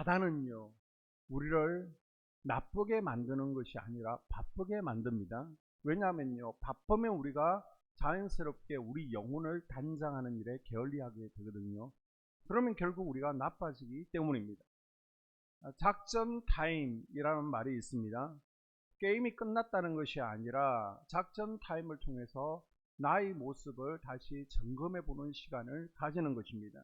사단은요, 우리를 나쁘게 만드는 것이 아니라 바쁘게 만듭니다. 왜냐하면요, 바쁘면 우리가 자연스럽게 우리 영혼을 단장하는 일에 게을리하게 되거든요. 그러면 결국 우리가 나빠지기 때문입니다. 작전 타임이라는 말이 있습니다. 게임이 끝났다는 것이 아니라 작전 타임을 통해서 나의 모습을 다시 점검해 보는 시간을 가지는 것입니다.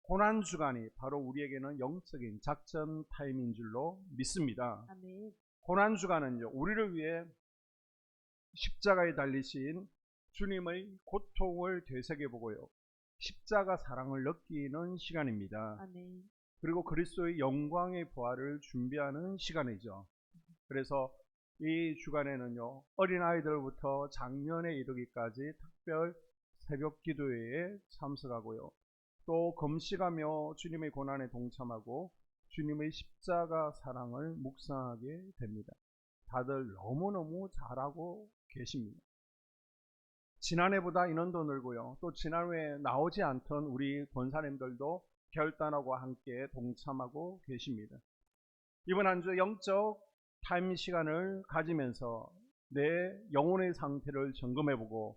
고난주간이 바로 우리에게는 영적인 작전 타임인 줄로 믿습니다. 아멘. 고난주간은요, 우리를 위해 십자가에 달리신 주님의 고통을 되새겨보고요, 십자가 사랑을 느끼는 시간입니다. 아멘. 그리고 그리스도의 영광의 부활을 준비하는 시간이죠. 그래서 이 주간에는요, 어린아이들부터 장년에 이르기까지 특별 새벽 기도회에 참석하고요, 또 금식하며 주님의 고난에 동참하고 주님의 십자가 사랑을 묵상하게 됩니다. 다들 너무너무 잘하고 계십니다. 지난해보다 인원도 늘고요, 또 지난해에 나오지 않던 우리 권사님들도 결단하고 함께 동참하고 계십니다. 이번 한 주 영적 타임 시간을 가지면서 내 영혼의 상태를 점검해보고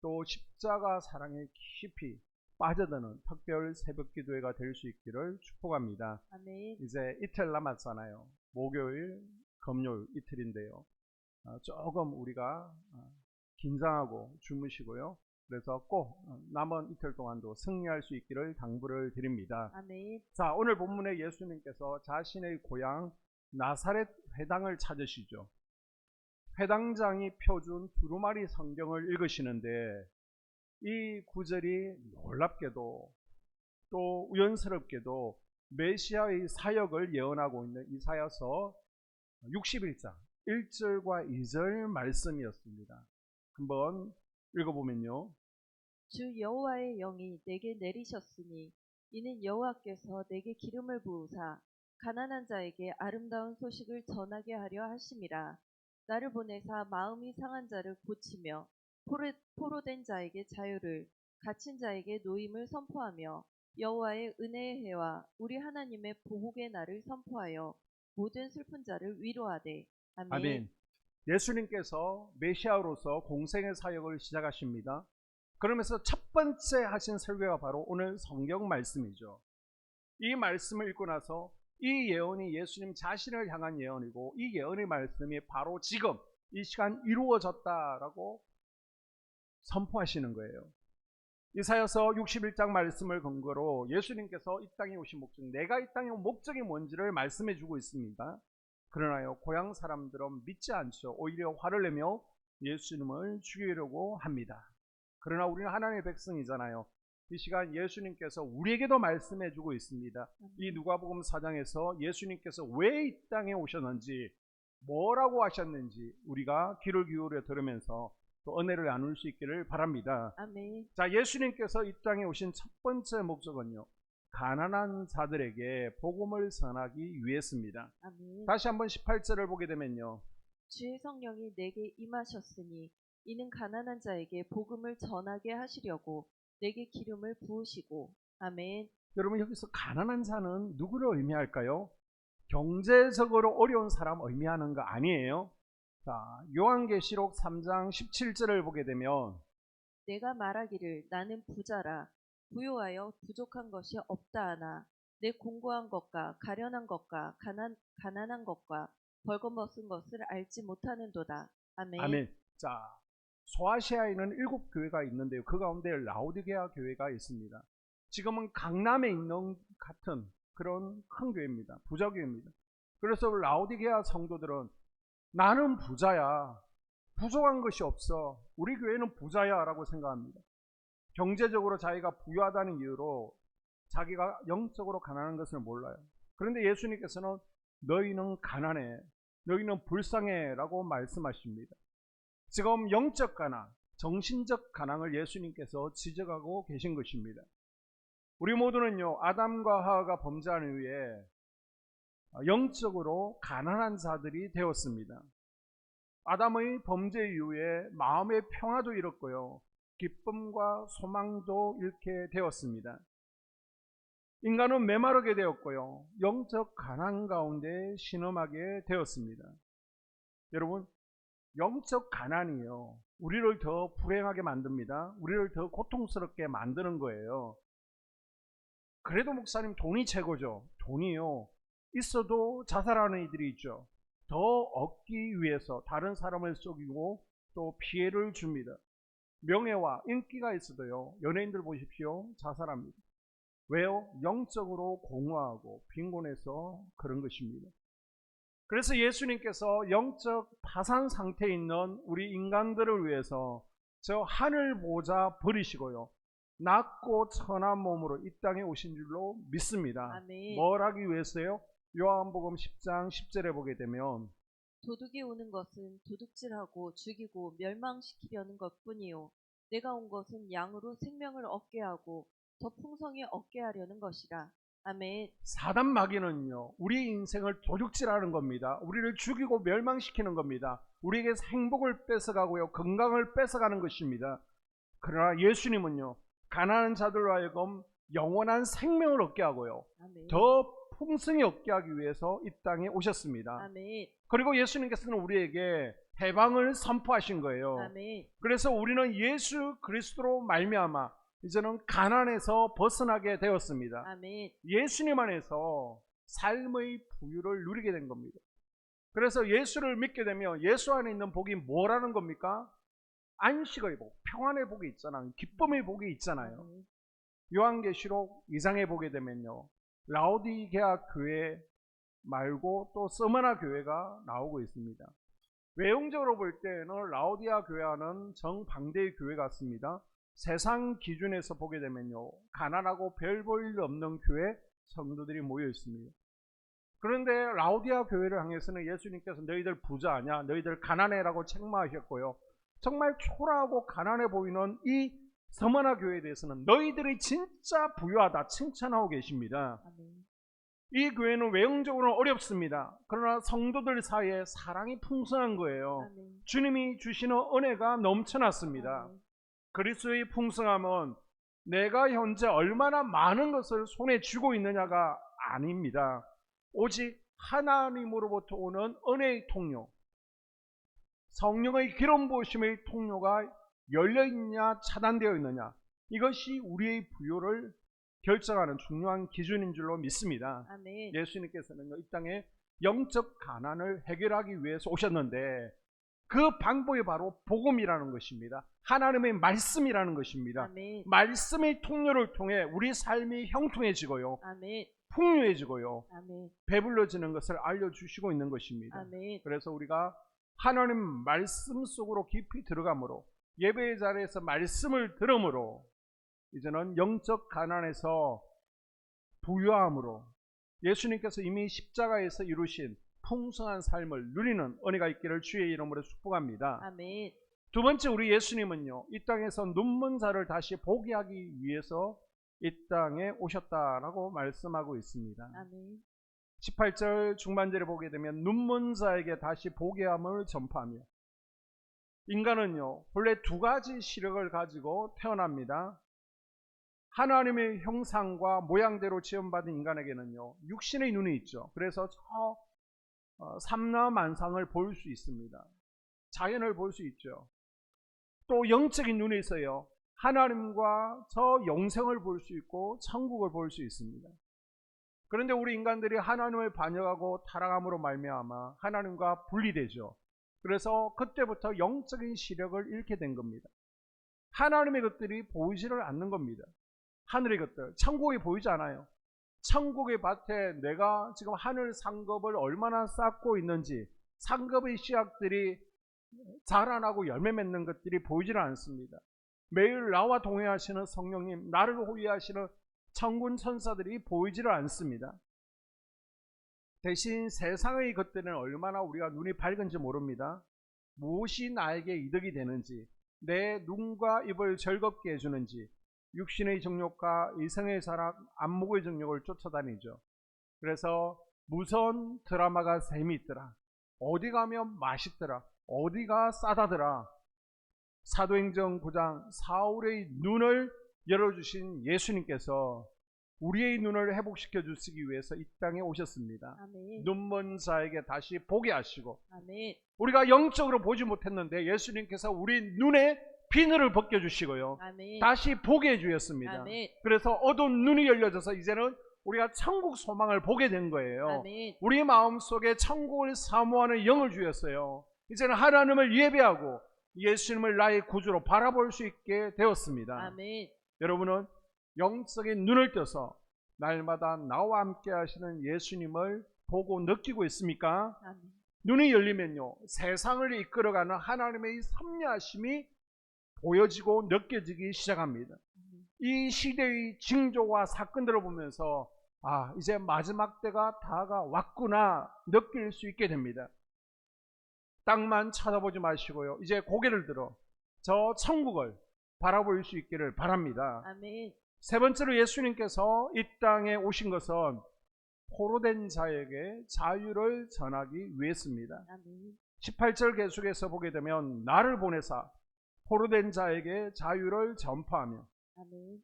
또 십자가 사랑에 깊이 빠져드는 특별 새벽 기도회가 될 수 있기를 축복합니다. 아멘. 이제 이틀 남았잖아요. 목요일, 금요일 이틀인데요. 조금 우리가 긴장하고 주무시고요. 그래서 꼭 남은 이틀 동안도 승리할 수 있기를 당부를 드립니다. 아멘. 자, 오늘 본문에 예수님께서 자신의 고향 나사렛 회당을 찾으시죠. 회당장이 펴준 두루마리 성경을 읽으시는데 이 구절이 놀랍게도 또 우연스럽게도 메시아의 사역을 예언하고 있는 이사야서 61장 1절과 2절 말씀이었습니다. 한번 읽어보면요. 주 여호와의 영이 내게 내리셨으니 이는 여호와께서 내게 기름을 부으사 가난한 자에게 아름다운 소식을 전하게 하려 하심이라. 나를 보내사 마음이 상한 자를 고치며 포로된 자에게 자유를, 갇힌 자에게 노임을 선포하며 여호와의 은혜의 해와 우리 하나님의 보복의 날을 선포하여 모든 슬픈 자를 위로하되. 아멘. 아멘. 예수님께서 메시아로서 공생의 사역을 시작하십니다. 그러면서 첫 번째 하신 설교가 바로 오늘 성경 말씀이죠. 이 말씀을 읽고 나서 이 예언이 예수님 자신을 향한 예언이고 이 예언의 말씀이 바로 지금 이 시간 이루어졌다라고 선포하시는 거예요. 이사야서 61장 말씀을 근거로 예수님께서 이 땅에 오신 목적, 내가 이 땅에 온 목적이 뭔지를 말씀해 주고 있습니다. 그러나요, 고향 사람들은 믿지 않죠. 오히려 화를 내며 예수님을 죽이려고 합니다. 그러나 우리는 하나님의 백성이잖아요. 이 시간 예수님께서 우리에게도 말씀해 주고 있습니다. 이 누가복음 4장에서 예수님께서 왜 이 땅에 오셨는지, 뭐라고 하셨는지 우리가 귀를 기울여 들으면서 또 은혜를 나눌 수 있기를 바랍니다. 아멘. 자, 예수님께서 이 땅에 오신 첫 번째 목적은요, 가난한 자들에게 복음을 전하기 위해서입니다. 아멘. 다시 한번 18절을 보게 되면요. 주의 성령이 내게 임하셨으니 이는 가난한 자에게 복음을 전하게 하시려고 내게 기름을 부으시고. 아멘. 여러분, 여기서 가난한 자는 누구를 의미할까요? 경제적으로 어려운 사람 의미하는 거 아니에요. 자, 요한계시록 3장 17절을 보게 되면 내가 말하기를 나는 부자라 부요하여 부족한 것이 없다 하나 내 공고한 것과 가련한 것과 가난한 것과 벌거벗은 것을 알지 못하는도다. 아멘. 아멘. 자, 소아시아에는 7교회가 있는데요, 그 가운데 라오디게아 교회가 있습니다. 지금은 강남에 있는 같은 그런 큰 교회입니다. 부자교회입니다. 그래서 라오디게아 성도들은 나는 부자야, 부족한 것이 없어, 우리 교회는 부자야 라고 생각합니다. 경제적으로 자기가 부유하다는 이유로 자기가 영적으로 가난한 것을 몰라요. 그런데 예수님께서는 너희는 가난해, 너희는 불쌍해 라고 말씀하십니다. 지금 영적 가난, 정신적 가난을 예수님께서 지적하고 계신 것입니다. 우리 모두는요, 아담과 하와가 범죄한 이후에 영적으로 가난한 자들이 되었습니다. 아담의 범죄 이후에 마음의 평화도 잃었고요, 기쁨과 소망도 잃게 되었습니다. 인간은 메마르게 되었고요. 영적 가난 가운데 신음하게 되었습니다. 여러분, 영적 가난이요, 우리를 더 불행하게 만듭니다. 우리를 더 고통스럽게 만드는 거예요. 그래도 목사님, 돈이 최고죠. 돈이요, 있어도 자살하는 이들이 있죠. 더 얻기 위해서 다른 사람을 속이고 또 피해를 줍니다. 명예와 인기가 있어도요, 연예인들 보십시오, 자살합니다. 왜요? 영적으로 공허하고 빈곤해서 그런 것입니다. 그래서 예수님께서 영적 파산 상태에 있는 우리 인간들을 위해서 저 하늘 보좌 버리시고요, 낮고 천한 몸으로 이 땅에 오신 줄로 믿습니다. 아멘. 뭘 하기 위해서요? 요한복음 10장 10절에 보게 되면 도둑이 오는 것은 도둑질하고 죽이고 멸망시키려는 것뿐이요 내가 온 것은 양으로 생명을 얻게 하고 더 풍성히 얻게 하려는 것이라. 아멘. 사단 마귀는요, 우리 인생을 도둑질하는 겁니다. 우리를 죽이고 멸망시키는 겁니다. 우리에게 행복을 뺏어가고요, 건강을 뺏어가는 것입니다. 그러나 예수님은요, 가난한 자들로 하여금 영원한 생명을 얻게 하고요, 아멘. 더 풍성히 얻게 하기 위해서 이 땅에 오셨습니다. 아멘. 그리고 예수님께서는 우리에게 해방을 선포하신 거예요. 아멘. 그래서 우리는 예수 그리스도로 말미암아 이제는 가난에서 벗어나게 되었습니다. 아멘. 예수님 안에서 삶의 부유를 누리게 된 겁니다. 그래서 예수를 믿게 되면 예수 안에 있는 복이 뭐라는 겁니까? 안식의 복, 평안의 복이 있잖아요. 기쁨의 복이 있잖아요. 아멘. 요한계시록 2장에 보게 되면요, 라오디게아 교회 말고 또 스무나 교회가 나오고 있습니다. 외형적으로 볼 때는 라오디아 교회와는 정반대의 교회 같습니다. 세상 기준에서 보게 되면요, 가난하고 별 볼 일 없는 교회 성도들이 모여 있습니다. 그런데 라오디아 교회를 향해서는 예수님께서 너희들 부자 아냐, 너희들 가난해라고 책망하셨고요, 정말 초라하고 가난해 보이는 이 스무나 교회에 대해서는 너희들이 진짜 부유하다 칭찬하고 계십니다. 아멘. 이 교회는 외형적으로는 어렵습니다. 그러나 성도들 사이에 사랑이 풍성한 거예요. 아멘. 주님이 주시는 은혜가 넘쳐났습니다. 아멘. 그리스도의 풍성함은 내가 현재 얼마나 많은 것을 손에 쥐고 있느냐가 아닙니다. 오직 하나님으로부터 오는 은혜의 통로, 성령의 기름 부으심의 통로가 열려있느냐 차단되어 있느냐, 이것이 우리의 부요를 결정하는 중요한 기준인 줄로 믿습니다. 아멘. 예수님께서는 이 땅에 영적 가난을 해결하기 위해서 오셨는데 그 방법이 바로 복음이라는 것입니다. 하나님의 말씀이라는 것입니다. 아멘. 말씀의 통로를 통해 우리 삶이 형통해지고요, 아멘. 풍요해지고요, 아멘. 배불러지는 것을 알려주시고 있는 것입니다. 아멘. 그래서 우리가 하나님 말씀 속으로 깊이 들어가므로, 예배의 자리에서 말씀을 들음으로 이제는 영적 가난에서 부유함으로 예수님께서 이미 십자가에서 이루신 풍성한 삶을 누리는 은혜가 있기를 주의 이름으로 축복합니다. 아멘. 두 번째, 우리 예수님은요, 이 땅에서 눈먼 자를 다시 보게 하기 위해서 이 땅에 오셨다라고 말씀하고 있습니다. 아멘. 18절 중반절에 보게 되면 눈먼 자에게 다시 보게 함을 전파하며, 인간은요 본래 두 가지 시력을 가지고 태어납니다. 하나님의 형상과 모양대로 지음받은 인간에게는요 육신의 눈이 있죠. 그래서 저 삼라만상을 볼 수 있습니다. 자연을 볼 수 있죠. 또 영적인 눈이 있어요. 하나님과 저 영생을 볼 수 있고 천국을 볼 수 있습니다. 그런데 우리 인간들이 하나님을 반역하고 타락함으로 말미암아 하나님과 분리되죠. 그래서 그때부터 영적인 시력을 잃게 된 겁니다. 하나님의 것들이 보이지를 않는 겁니다. 하늘의 것들, 천국이 보이지 않아요. 천국의 밭에 내가 지금 하늘 상급을 얼마나 쌓고 있는지, 상급의 씨앗들이 자라나고 열매 맺는 것들이 보이지를 않습니다. 매일 나와 동행하시는 성령님, 나를 호위하시는 천군 천사들이 보이지를 않습니다. 대신 세상의 것들은 얼마나 우리가 눈이 밝은지 모릅니다. 무엇이 나에게 이득이 되는지, 내 눈과 입을 즐겁게 해주는지, 육신의 정욕과 이성의 사랑, 안목의 정욕을 쫓아다니죠. 그래서 무서운 드라마가 재미있더라, 어디 가면 맛있더라, 어디가 싸다더라. 사도행전 9장 사울의 눈을 열어주신 예수님께서 우리의 눈을 회복시켜 주시기 위해서 이 땅에 오셨습니다. 아멘. 눈먼 자에게 다시 보게 하시고, 아멘. 우리가 영적으로 보지 못했는데 예수님께서 우리 눈에 비늘을 벗겨주시고요, 아멘. 다시 보게 해주셨습니다. 아멘. 그래서 어두운 눈이 열려져서 이제는 우리가 천국 소망을 보게 된 거예요. 아멘. 우리 마음속에 천국을 사모하는 영을 주셨어요. 이제는 하나님을 예배하고 예수님을 나의 구주로 바라볼 수 있게 되었습니다. 아멘. 여러분은 영적인 눈을 떠서 날마다 나와 함께 하시는 예수님을 보고 느끼고 있습니까? 아멘. 눈이 열리면요, 세상을 이끌어가는 하나님의 이 섭리하심이 보여지고 느껴지기 시작합니다. 이 시대의 징조와 사건들을 보면서 이제 마지막 때가 다가왔구나 느낄 수 있게 됩니다. 땅만 쳐다보지 마시고요, 이제 고개를 들어 저 천국을 바라볼 수 있기를 바랍니다. 아멘. 세 번째로 예수님께서 이 땅에 오신 것은 포로된 자에게 자유를 전하기 위해서입니다. 아멘. 18절 계속해서 보게 되면 나를 보내사 포로된 자에게 자유를 전파하며, 아멘.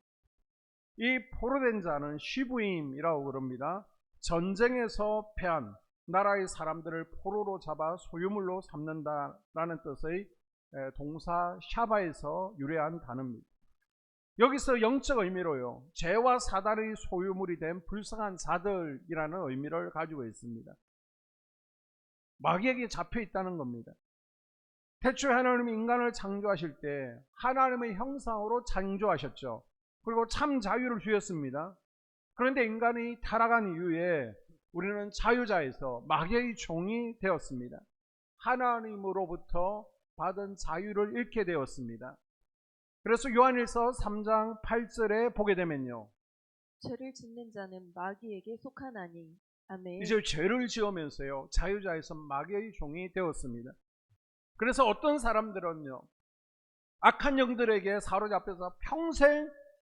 이 포로된 자는 쉬부임이라고 그럽니다. 전쟁에서 패한 나라의 사람들을 포로로 잡아 소유물로 삼는다라는 뜻의 동사 샤바에서 유래한 단어입니다. 여기서 영적 의미로요, 죄와 사단의 소유물이 된 불쌍한 자들이라는 의미를 가지고 있습니다. 마귀에게 잡혀 있다는 겁니다. 태초에 하나님이 인간을 창조하실 때 하나님의 형상으로 창조하셨죠. 그리고 참 자유를 주셨습니다. 그런데 인간이 타락한 이후에 우리는 자유자에서 마귀의 종이 되었습니다. 하나님으로부터 받은 자유를 잃게 되었습니다. 그래서 요한일서 3장 8절에 보게 되면요, 죄를 짓는 자는 마귀에게 속하나니. 아멘. 이제 죄를 지으면서요, 자유자에서 마귀의 종이 되었습니다. 그래서 어떤 사람들은요, 악한 영들에게 사로잡혀서 평생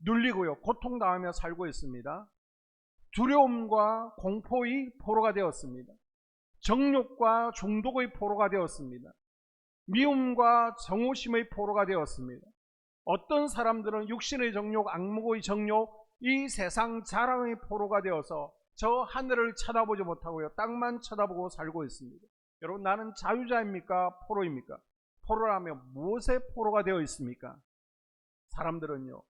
눌리고요, 고통당하며 살고 있습니다. 두려움과 공포의 포로가 되었습니다. 정욕과 중독의 포로가 되었습니다. 미움과 정오심의 포로가 되었습니다. 어떤 사람들은 육신의 정욕, 악목의 정욕, 이 세상 자랑의 포로가 되어서 저 하늘을 쳐다보지 못하고요, 땅만 쳐다보고 살고 있습니다. 여러분, 나는 자유자입니까? 포로입니까? 포로라면 무엇의 포로가 되어 있습니까? 사람들은요,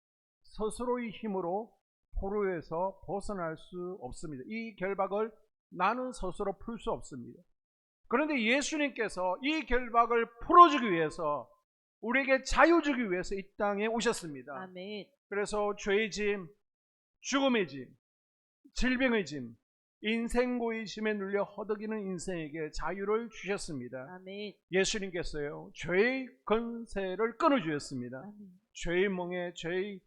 스스로의 힘으로 포로에서 벗어날 수 없습니다. 이 결박을 나는 스스로 풀 수 없습니다. 그런데 예수님께서 이 결박을 풀어주기 위해서, 우리에게 자유 주기 위해서 이 땅에 오셨습니다. 아멘. 그래서 죄의 짐, 죽음의 짐, 질병의 짐, 인생고의 짐에 눌려 허덕이는 인생에게 자유를 주셨습니다. 아멘. 예수님께서요, 죄의 권세를 끊어주셨습니다. 아멘. 죄의 멍에 죄의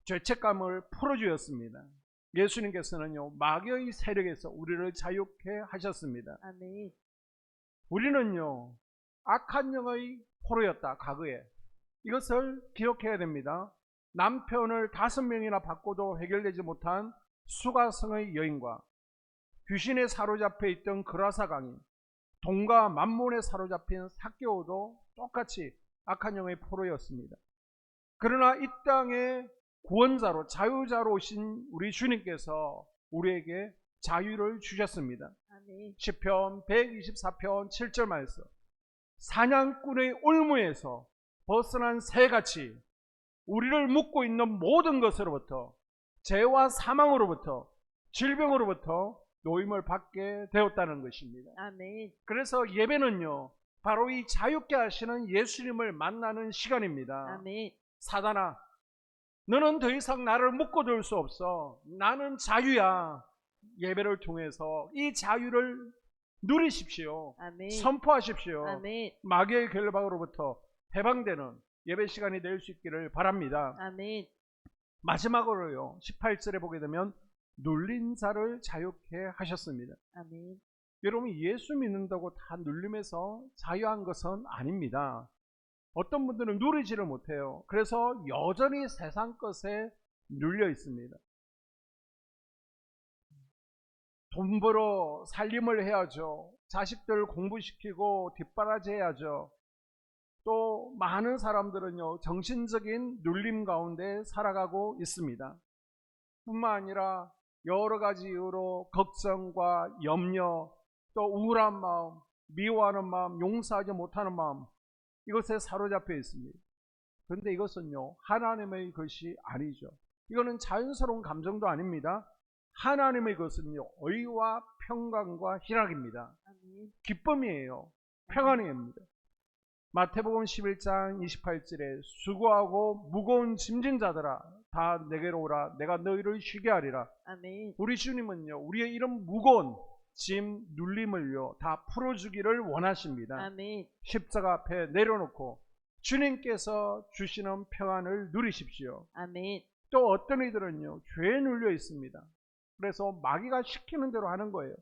죄책감을 풀어주셨습니다. 예수님께서는요, 마귀의 세력에서 우리를 자유케 하셨습니다. 아멘. 우리는요, 악한 영의 포로였다, 과거에. 이것을 기억해야 됩니다. 남편을 5명이나 바꿔도 해결되지 못한 수가성의 여인과 귀신에 사로잡혀 있던 그라사 강인, 돈과 만몬에 사로잡힌 삭개오도 똑같이 악한 영의 포로였습니다. 그러나 이 땅에 구원자로, 자유자로 오신 우리 주님께서 우리에게 자유를 주셨습니다. 아멘. 시편 124편 7절 말씀, 사냥꾼의 올무에서 벗어난 새같이 우리를 묶고 있는 모든 것으로부터, 죄와 사망으로부터, 질병으로부터 노임을 받게 되었다는 것입니다. 아멘. 그래서 예배는요, 바로 이 자유케 하시는 예수님을 만나는 시간입니다. 아멘. 사단아, 너는 더 이상 나를 묶어둘 수 없어. 나는 자유야. 예배를 통해서 이 자유를 누리십시오. 아멘. 선포하십시오. 아멘. 마귀의 결박으로부터 해방되는 예배 시간이 될 수 있기를 바랍니다. 아멘. 마지막으로요, 18절에 보게 되면 눌린 자를 자유케 하셨습니다. 아멘. 여러분, 예수 믿는다고 다 눌림에서 자유한 것은 아닙니다. 어떤 분들은 누리지를 못해요. 그래서 여전히 세상 것에 눌려 있습니다. 돈 벌어 살림을 해야죠. 자식들 공부시키고 뒷바라지 해야죠. 또 많은 사람들은요, 정신적인 눌림 가운데 살아가고 있습니다. 뿐만 아니라 여러 가지 이유로 걱정과 염려, 또 우울한 마음, 미워하는 마음, 용서하지 못하는 마음, 이것에 사로잡혀 있습니다. 그런데 이것은요, 하나님의 것이 아니죠. 이거는 자연스러운 감정도 아닙니다. 하나님의 것은요, 의와 평강과 희락입니다. 아멘. 기쁨이에요. 평안입니다. 마태복음 11장 28절에 수고하고 무거운 짐진 자들아 다 내게로 오라 내가 너희를 쉬게 하리라. 아멘. 우리 주님은요, 우리의 이런 무거운 짐 눌림을요 다 풀어주기를 원하십니다. 아멘. 십자가 앞에 내려놓고 주님께서 주시는 평안을 누리십시오. 아멘. 또 어떤 이들은요, 죄에 눌려 있습니다. 그래서 마귀가 시키는 대로 하는 거예요.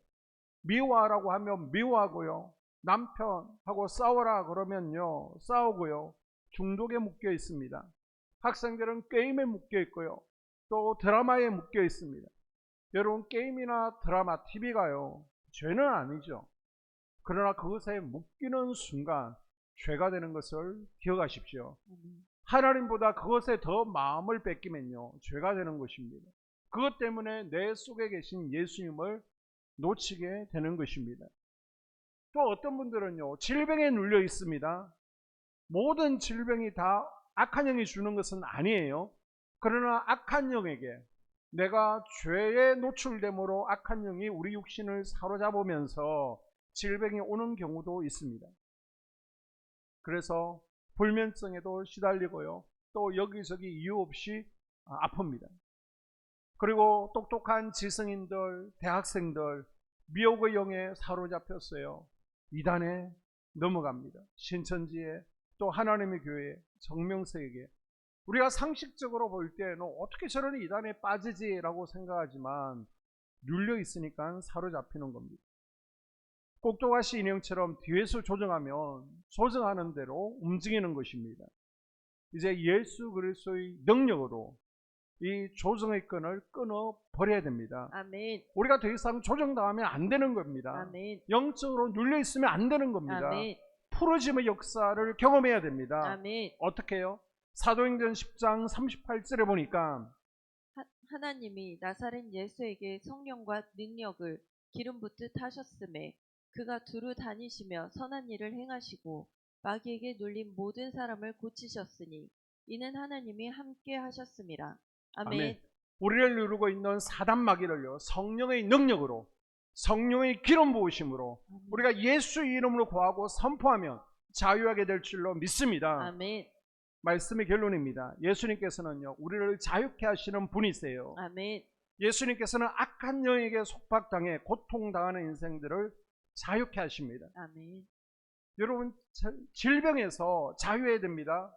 미워하라고 하면 미워하고요, 남편하고 싸워라 그러면요 싸우고요, 중독에 묶여 있습니다. 학생들은 게임에 묶여 있고요, 또 드라마에 묶여 있습니다. 여러분, 게임이나 드라마, TV가요 죄는 아니죠. 그러나 그것에 묶이는 순간 죄가 되는 것을 기억하십시오. 아멘. 하나님보다 그것에 더 마음을 뺏기면요 죄가 되는 것입니다. 그것 때문에 내 속에 계신 예수님을 놓치게 되는 것입니다. 또 어떤 분들은요 질병에 눌려 있습니다. 모든 질병이 다 악한 영이 주는 것은 아니에요. 그러나 악한 영에게 내가 죄에 노출됨으로 악한 영이 우리 육신을 사로잡으면서 질병이 오는 경우도 있습니다. 그래서 불면증에도 시달리고요, 또 여기저기 이유 없이 아픕니다. 그리고 똑똑한 지성인들, 대학생들 미혹의 영에 사로잡혔어요. 이단에 넘어갑니다. 신천지에, 또 하나님의 교회, 정명석에게. 우리가 상식적으로 볼 때는 어떻게 저런 이단에 빠지지라고 생각하지만 눌려 있으니까 사로잡히는 겁니다. 꼭두가시 인형처럼 뒤에서 조정하면 조정하는 대로 움직이는 것입니다. 이제 예수 그리스도의 능력으로 이 조정의 끈을 끊어 버려야 됩니다. 아멘. 우리가 더 이상 조정당하면 안 되는 겁니다. 아멘. 영적으로 눌려 있으면 안 되는 겁니다. 아멘. 풀어짐의 역사를 경험해야 됩니다. 아멘. 어떻게 해요? 사도행전 10장 38절에 보니까 하나님이 나사렛 예수에게 성령과 능력을 기름 붓듯 하셨음에 그가 두루 다니시며 선한 일을 행하시고 마귀에게 눌린 모든 사람을 고치셨으니 이는 하나님이 함께 하셨음이라. 아멘. 아멘. 우리를 누르고 있는 사단 마귀를요 성령의 능력으로, 성령의 기름 부으심으로 아멘. 우리가 예수 이름으로 구하고 선포하면 자유하게 될 줄로 믿습니다. 아멘. 말씀의 결론입니다. 예수님께서는요 우리를 자유케 하시는 분이세요. 아멘. 예수님께서는 악한 영에게 속박당해 고통당하는 인생들을 자유케 하십니다. 아멘. 여러분, 질병에서 자유해야 됩니다.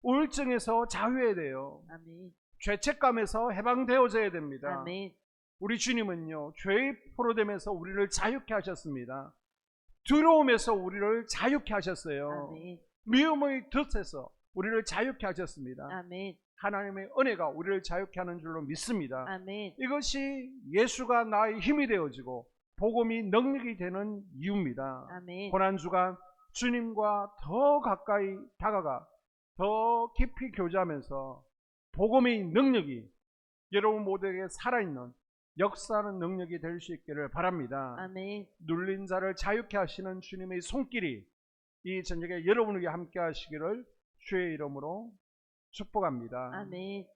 우울증에서 자유해야 돼요. 아멘. 죄책감에서 해방되어져야 됩니다. 아멘. 우리 주님은요 죄의 포로됨에서 우리를 자유케 하셨습니다. 두려움에서 우리를 자유케 하셨어요. 아멘. 미움의 덫에서 우리를 자유케 하셨습니다. 아멘. 하나님의 은혜가 우리를 자유케 하는 줄로 믿습니다. 아멘. 이것이 예수가 나의 힘이 되어지고 복음이 능력이 되는 이유입니다. 아멘. 고난주간 주님과 더 가까이 다가가 더 깊이 교제하면서 복음의 능력이 여러분 모두에게 살아있는 역사하는 능력이 될 수 있기를 바랍니다. 아멘. 눌린 자를 자유케 하시는 주님의 손길이 이 저녁에 여러분에게 함께 하시기를 주의 이름으로 축복합니다. 아멘.